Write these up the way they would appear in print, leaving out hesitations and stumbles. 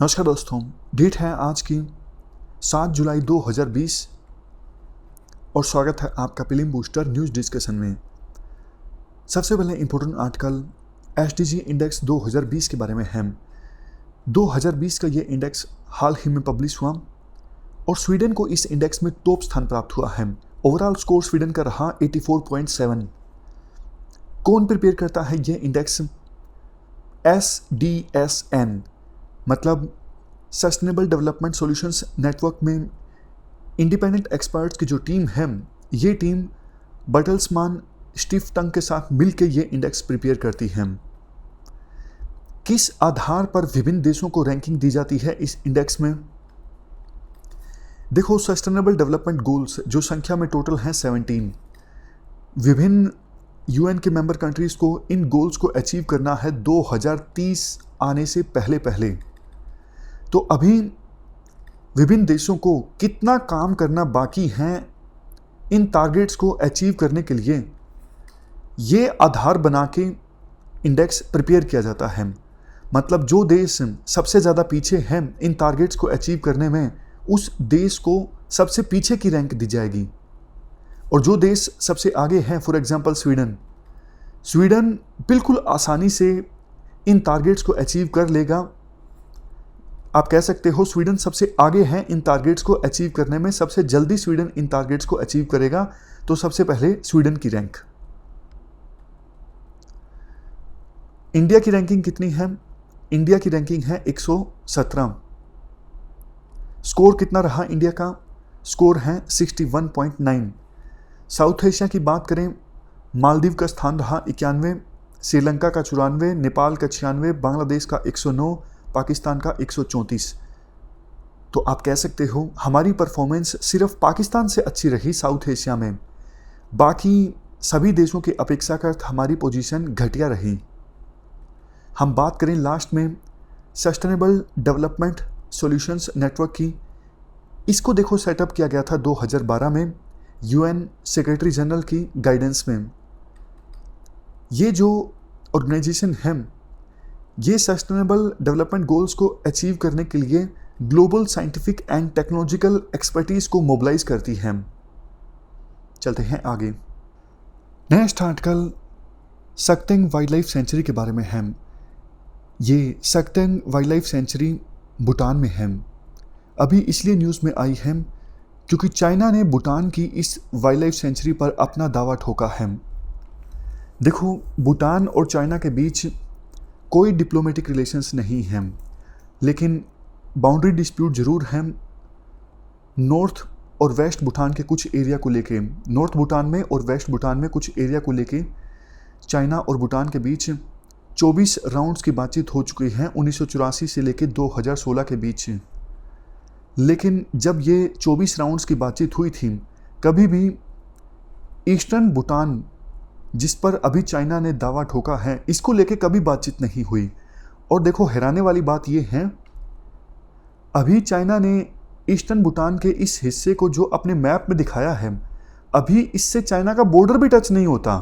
नमस्कार दोस्तों, डेट है आज की 7 जुलाई 2020 और स्वागत है आपका प्रीलिम बूस्टर न्यूज़ डिस्कशन में। सबसे पहले इम्पोर्टेंट आर्टिकल एसडीजी इंडेक्स 2020 के बारे में है। 2020 का ये इंडेक्स हाल ही में पब्लिश हुआ और स्वीडन को इस इंडेक्स में टॉप स्थान प्राप्त हुआ है। ओवरऑल स्कोर स्वीडन का रहा 84.7। कौन प्रिपेयर करता है ये इंडेक्स? SDSN मतलब सस्टेनेबल डेवलपमेंट सॉल्यूशंस नेटवर्क में इंडिपेंडेंट एक्सपर्ट्स की जो टीम है, ये टीम बर्टल्समान स्टिफ्टंग के साथ मिलकर ये इंडेक्स प्रिपेयर करती है। किस आधार पर विभिन्न देशों को रैंकिंग दी जाती है इस इंडेक्स में? देखो, सस्टेनेबल डेवलपमेंट गोल्स जो संख्या में टोटल हैं 17, विभिन्न यूएन के मेंबर कंट्रीज को इन गोल्स को अचीव करना है 2030 आने से पहले पहले। तो अभी विभिन्न देशों को कितना काम करना बाकी है इन टारगेट्स को अचीव करने के लिए, ये आधार बना के इंडेक्स प्रिपेयर किया जाता है। मतलब जो देश सबसे ज़्यादा पीछे हैं इन टारगेट्स को अचीव करने में, उस देश को सबसे पीछे की रैंक दी जाएगी। और जो देश सबसे आगे हैं, फॉर एग्जांपल स्वीडन बिल्कुल आसानी से इन टारगेट्स को अचीव कर लेगा। आप कह सकते हो स्वीडन सबसे आगे है इन टारगेट्स को अचीव करने में, सबसे जल्दी स्वीडन इन टारगेट्स को अचीव करेगा। तो सबसे पहले स्वीडन की रैंक। इंडिया की रैंकिंग कितनी है? इंडिया की रैंकिंग है 117। स्कोर कितना रहा इंडिया का? स्कोर है 61.9। साउथ एशिया की बात करें, मालदीव का स्थान रहा 91, श्रीलंका का 94, नेपाल का 96, बांग्लादेश का 109, पाकिस्तान का 134। तो आप कह सकते हो हमारी परफॉर्मेंस सिर्फ पाकिस्तान से अच्छी रही साउथ एशिया में, बाकी सभी देशों की अपेक्षाकृत हमारी पोजीशन घटिया रही। हम बात करें लास्ट में सस्टेनेबल डेवलपमेंट सॉल्यूशंस नेटवर्क की, इसको देखो सेटअप किया गया था 2012 में यूएन सेक्रेटरी जनरल की गाइडेंस में। ये जो ऑर्गेनाइजेशन है, ये सस्टेनेबल डेवलपमेंट गोल्स को अचीव करने के लिए global scientific and technological expertise को मोबिलाइज करती है। चलते हैं आगे। Next article Sakteng wildlife sanctuary के बारे में है। ये Sakteng wildlife sanctuary Bhutan में है। अभी इसलिए न्यूज़ में आई है क्योंकि चाइना ने भूटान की इस वाइल्ड लाइफ सेंचुरी पर अपना दावा ठोका है। देखो, भूटान और चाइना के बीच कोई डिप्लोमेटिक रिलेशंस नहीं हैं, लेकिन बाउंड्री डिस्प्यूट ज़रूर हैं नॉर्थ और वेस्ट भूटान के कुछ एरिया को लेके। नॉर्थ भूटान में और वेस्ट भूटान में कुछ एरिया को लेके चाइना और भूटान के बीच 24 राउंड्स की बातचीत हो चुकी है 1984 से लेके 2016 के बीच। लेकिन जब ये 24 राउंड्स की बातचीत हुई थी, कभी भी ईस्टर्न भूटान जिस पर अभी चाइना ने दावा ठोका है, इसको लेके कभी बातचीत नहीं हुई। और देखो, हैरानी वाली बात ये है, अभी चाइना ने ईस्टर्न भूटान के इस हिस्से को जो अपने मैप में दिखाया है, अभी इससे चाइना का बॉर्डर भी टच नहीं होता।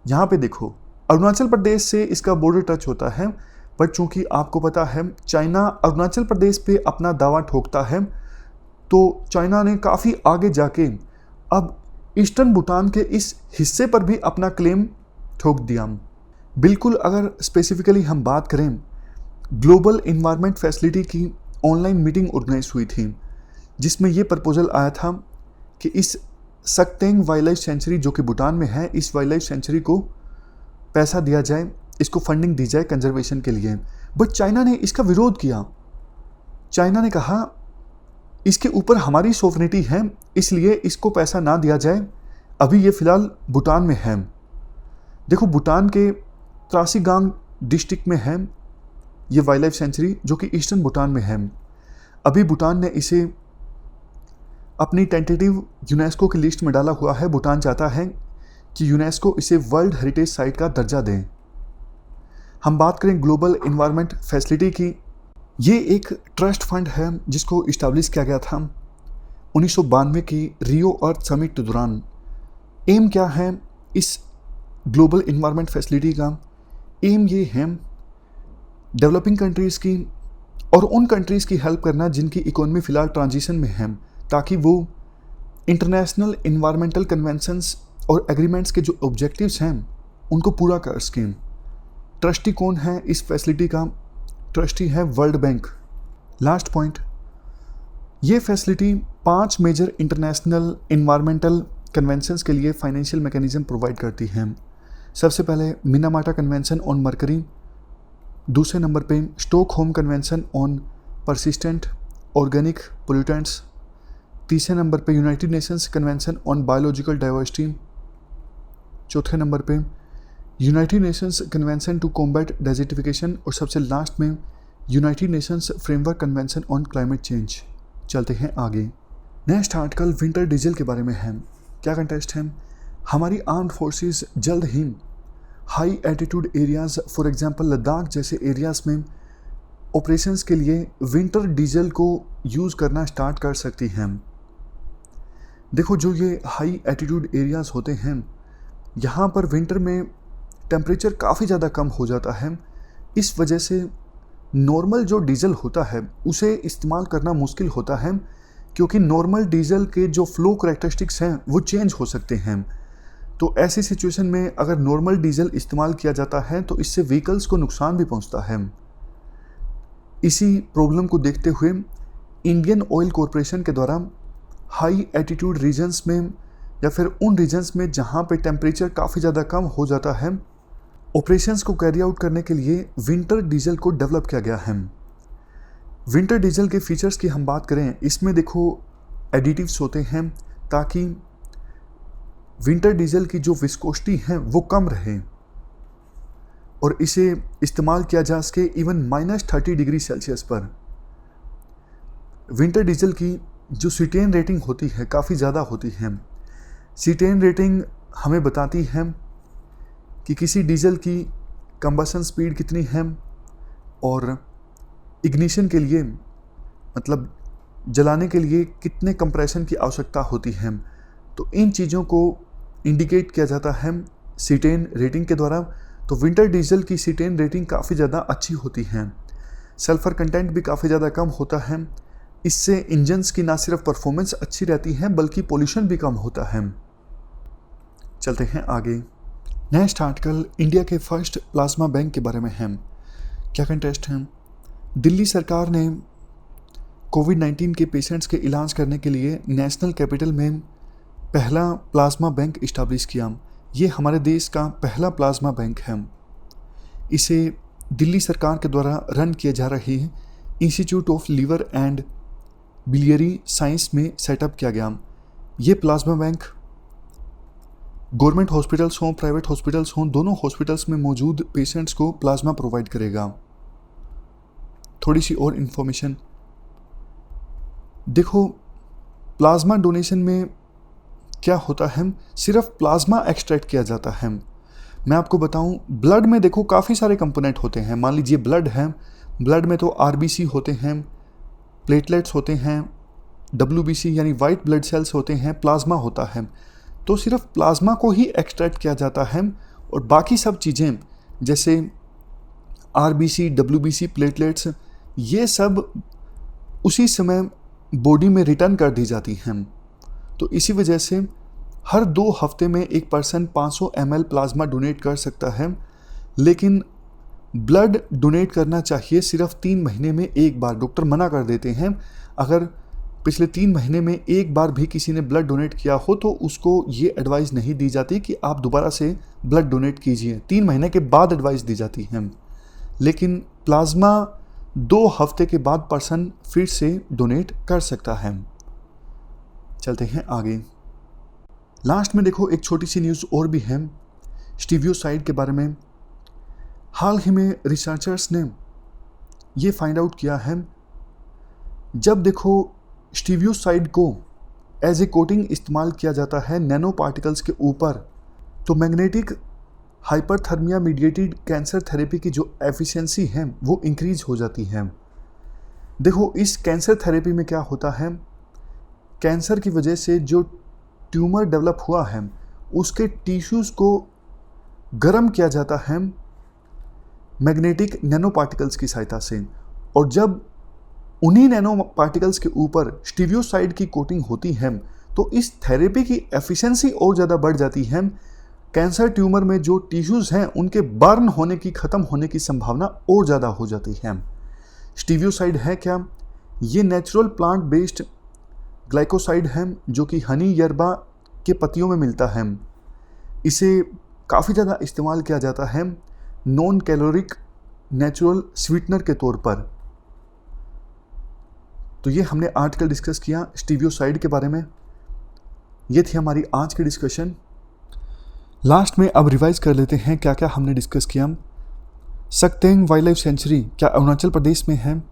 यहाँ पे देखो, अरुणाचल प्रदेश से इसका बॉर्डर टच होता है, पर चूंकि आपको पता है चाइना अरुणाचल प्रदेश पे अपना दावा ठोकता है, तो चाइना ने काफ़ी आगे जाके अब ईस्टर्न भूटान के इस हिस्से पर भी अपना क्लेम ठोक दिया। बिल्कुल, अगर स्पेसिफिकली हम बात करें, ग्लोबल इन्वायरमेंट फैसिलिटी की ऑनलाइन मीटिंग ऑर्गेनाइज हुई थी, जिसमें ये प्रपोजल आया था कि इस सक्तेंग वाइल्ड लाइफ सेंचुरी जो कि भूटान में है, इस वाइल्ड लाइफ सेंचुरी को पैसा दिया जाए, इसको फंडिंग दी जाए कंजर्वेशन के लिए। बट चाइना ने इसका विरोध किया। चाइना ने कहा इसके ऊपर हमारी सॉवरेनिटी है, इसलिए इसको पैसा ना दिया जाए। अभी ये फिलहाल भूटान में है। देखो, भूटान के त्रासीगांग डिस्ट्रिक्ट में है ये वाइल्ड लाइफ सेंचुरी, जो कि ईस्टर्न भूटान में है। अभी भूटान ने इसे अपनी टेंटेटिव यूनेस्को की लिस्ट में डाला हुआ है। भूटान चाहता है कि यूनेस्को इसे वर्ल्ड हेरिटेज साइट का दर्जा दें। हम बात करें ग्लोबल इन्वायरमेंट फैसिलिटी की, ये एक ट्रस्ट फंड है जिसको इस्टेब्लिश किया गया था 1992 की रियो अर्थ समिट के दौरान। एम क्या है इस ग्लोबल इन्वायरमेंट फैसिलिटी का? एम ये है डेवलपिंग कंट्रीज़ की और उन कंट्रीज़ की हेल्प करना जिनकी इकोनॉमी फ़िलहाल ट्रांजिशन में है, ताकि वो इंटरनेशनल इन्वायरमेंटल कन्वेंशंस और एग्रीमेंट्स के जो ऑब्जेक्टिव्स हैं उनको पूरा कर सकें। ट्रस्टी कौन है इस फैसिलिटी का? ट्रस्टी है वर्ल्ड बैंक। लास्ट पॉइंट, ये facility 5 major international environmental conventions के लिए फाइनेंशियल मैकेनिज्म प्रोवाइड करती है। सबसे पहले मिनामाटा कन्वेंशन ऑन मर्करी, दूसरे नंबर पे Stockholm convention on persistent organic pollutants, तीसरे नंबर पे United Nations convention on biological diversity, चौथे नंबर पे United Nations convention to combat desertification, और सबसे लास्ट में United Nations framework convention on climate change. चलते हैं आगे। नेक्स्ट आर्टिकल विंटर डीजल के बारे में है। क्या कंटेस्ट है? हमारी आर्म्ड फोर्सेस जल्द ही high altitude areas for example Ladakh जैसे एरियाज़ में ऑपरेशंस के लिए विंटर डीजल को यूज़ करना स्टार्ट कर सकती हैं। देखो, जो ये हाई एल्टीट्यूड एरियाज़ होते हैं, यहाँ पर विंटर में टेम्परेचर काफ़ी ज़्यादा कम हो जाता है। इस वजह से नॉर्मल जो डीजल होता है उसे इस्तेमाल करना मुश्किल होता है, क्योंकि नॉर्मल डीजल के जो फ्लो करैक्टरिस्टिक्स हैं वो चेंज हो सकते हैं। तो ऐसी सिचुएशन में अगर नॉर्मल डीजल इस्तेमाल किया जाता है तो इससे व्हीकल्स को नुकसान भी पहुंचता है। इसी प्रॉब्लम को देखते हुए इंडियन ऑयल कॉरपोरेशन के द्वारा हाई एल्टीट्यूड रीजन्स में या फिर उन रीजन्स में जहां पे टेम्परेचर काफ़ी ज़्यादा कम हो जाता है, ऑपरेशंस को कैरी आउट करने के लिए विंटर डीजल को डेवलप किया गया है। विंटर डीजल के फीचर्स की हम बात करें, इसमें देखो एडिटिव्स होते हैं ताकि विंटर डीजल की जो विस्कोसिटी है वो कम रहे और इसे इस्तेमाल किया जा सके इवन -30 डिग्री सेल्सियस पर। विंटर डीजल की जो सीटेन रेटिंग होती है काफ़ी ज़्यादा होती है। सीटेन रेटिंग हमें बताती है कि किसी डीजल की कंबसन स्पीड कितनी है और इग्निशन के लिए मतलब जलाने के लिए कितने कंप्रेशन की आवश्यकता होती है। तो इन चीज़ों को इंडिकेट किया जाता है सीटेन रेटिंग के द्वारा। तो विंटर डीजल की सीटेन रेटिंग काफ़ी ज़्यादा अच्छी होती है। सल्फ़र कंटेंट भी काफ़ी ज़्यादा कम होता है। इससे इंजन्स की ना सिर्फ परफॉर्मेंस अच्छी रहती है बल्कि पोल्यूशन भी कम होता है। चलते हैं आगे। नेक्स्ट आर्टिकल इंडिया के फर्स्ट प्लाज्मा बैंक के बारे में है। क्या कंटेस्ट है? दिल्ली सरकार ने कोविड-19 के पेशेंट्स के इलाज करने के लिए नेशनल कैपिटल में पहला प्लाज्मा बैंक इस्टेब्लिश किया। ये हमारे देश का पहला प्लाज्मा बैंक है। इसे दिल्ली सरकार के द्वारा रन किए जा रही institute of liver and biliary science में सेटअप किया गया। ये प्लाज्मा बैंक गवर्नमेंट हॉस्पिटल्स हों, प्राइवेट हॉस्पिटल्स हों, दोनों हॉस्पिटल्स में मौजूद पेशेंट्स को प्लाज्मा प्रोवाइड करेगा। थोड़ी सी और इन्फॉर्मेशन देखो, प्लाज्मा डोनेशन में क्या होता है, सिर्फ प्लाज्मा एक्सट्रैक्ट किया जाता है। मैं आपको बताऊं, ब्लड में देखो काफ़ी सारे कंपोनेंट होते हैं। मान लीजिए ब्लड है, ब्लड में तो आरबीसी होते हैं, प्लेटलेट्स होते हैं, डब्ल्यूबीसी यानी वाइट ब्लड सेल्स होते हैं, प्लाज्मा होता है। तो सिर्फ प्लाज्मा को ही एक्सट्रैक्ट किया जाता है और बाकी सब चीज़ें जैसे आरबीसी, डब्ल्यूबीसी, प्लेटलेट्स, ये सब उसी समय बॉडी में रिटर्न कर दी जाती हैं। तो इसी वजह से हर 2 हफ्ते में एक पर्सन 500 ml प्लाज्मा डोनेट कर सकता है, लेकिन ब्लड डोनेट करना चाहिए सिर्फ 3 महीने में एक बार। डॉक्टर मना कर देते हैं अगर पिछले 3 महीने में एक बार भी किसी ने ब्लड डोनेट किया हो तो उसको ये एडवाइस नहीं दी जाती कि आप दोबारा से ब्लड डोनेट कीजिए। 3 महीने के बाद एडवाइस दी जाती है, लेकिन प्लाज्मा 2 हफ्ते के बाद पर्सन फिर से डोनेट कर सकता है। चलते हैं आगे। लास्ट में देखो एक छोटी सी न्यूज़ और भी है स्टीवियोसाइड के बारे में। हाल ही में रिसर्चर्स ने ये फाइंड आउट किया है, जब देखो स्टीवियोसाइड को एज ए कोटिंग इस्तेमाल किया जाता है नैनो पार्टिकल्स के ऊपर, तो magnetic hyperthermia mediated cancer therapy की जो एफिशिएंसी है वो इंक्रीज हो जाती है। देखो, इस कैंसर थेरेपी में क्या होता है, कैंसर की वजह से जो ट्यूमर डेवलप हुआ है उसके टिश्यूज़ को गर्म किया जाता है मैग्नेटिक नैनो पार्टिकल्स की सहायता से, और जब उन्हीं नैनो पार्टिकल्स के ऊपर स्टीवियोसाइड की कोटिंग होती है तो इस थेरेपी की एफिशिएंसी और ज़्यादा बढ़ जाती है। कैंसर ट्यूमर में जो टिश्यूज़ हैं उनके बर्न होने की, ख़त्म होने की संभावना और ज़्यादा हो जाती है। स्टीवियोसाइड है क्या? ये नेचुरल प्लांट बेस्ड ग्लाइकोसाइड है जो कि हनी यरबा के पत्तियों में मिलता है। इसे काफ़ी ज़्यादा इस्तेमाल किया जाता है नॉन कैलोरिक नेचुरल स्वीटनर के तौर पर। तो ये हमने आर्टिकल डिस्कस किया स्टीवियोसाइड के बारे में। ये थी हमारी आज की डिस्कशन। लास्ट में अब रिवाइज कर लेते हैं क्या क्या हमने डिस्कस किया। सक्तेंग वाइल्ड लाइफ सेंचुरी क्या अरुणाचल प्रदेश में है?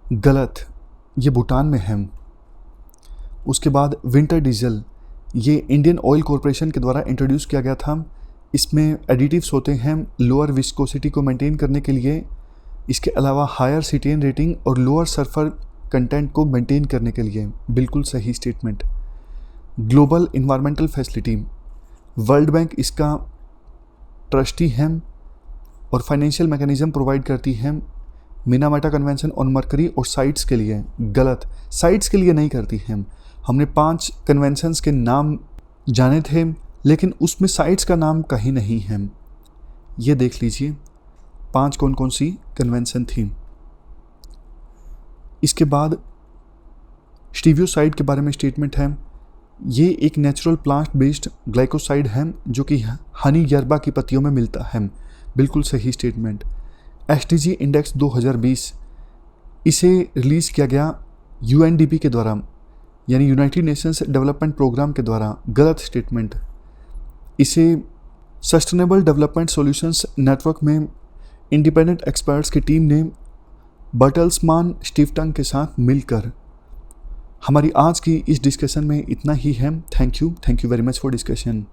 गलत, ये भूटान में है। उसके बाद विंटर डीजल, ये इंडियन ऑयल कॉरपोरेशन के द्वारा इंट्रोड्यूस किया गया था। इसमें एडिटिव्स होते हैं लोअर विस्कोसिटी को मेंटेन करने के लिए, इसके अलावा हायर सीटेन रेटिंग और लोअर सल्फर कंटेंट को मेंटेन करने के लिए। बिल्कुल सही statement. Global environmental facility, world bank इसका ट्रस्टी है और फाइनेंशियल मैकेनिज्म प्रोवाइड करती है मिनामाटा कन्वेंशन ऑन मरकरी और साइट्स के लिए। गलत, साइट्स के लिए नहीं करती है। हमने 5 कन्वेंशंस के नाम जाने थे लेकिन उसमें साइट्स का नाम कहीं नहीं है। ये देख लीजिए 5 कौन कौन सी कन्वेंशन थी। इसके बाद स्टीवियोसाइड के बारे में स्टेटमेंट है। ये एक नेचुरल प्लांट बेस्ड ग्लाइकोसाइड है जो कि हनी यरबा की पत्तियों में मिलता है। बिल्कुल सही स्टेटमेंट। एसडीजी इंडेक्स 2020 इसे रिलीज़ किया गया यूएनडीपी के द्वारा, यानी यूनाइटेड नेशंस डेवलपमेंट प्रोग्राम के द्वारा। गलत स्टेटमेंट। इसे सस्टेनेबल डेवलपमेंट सॉल्यूशंस नेटवर्क में इंडिपेंडेंट एक्सपर्ट्स की टीम ने बर्टल्समान स्टीफ्टन के साथ मिलकर। हमारी आज की इस डिस्कशन में इतना ही है। Thank you very much for discussion.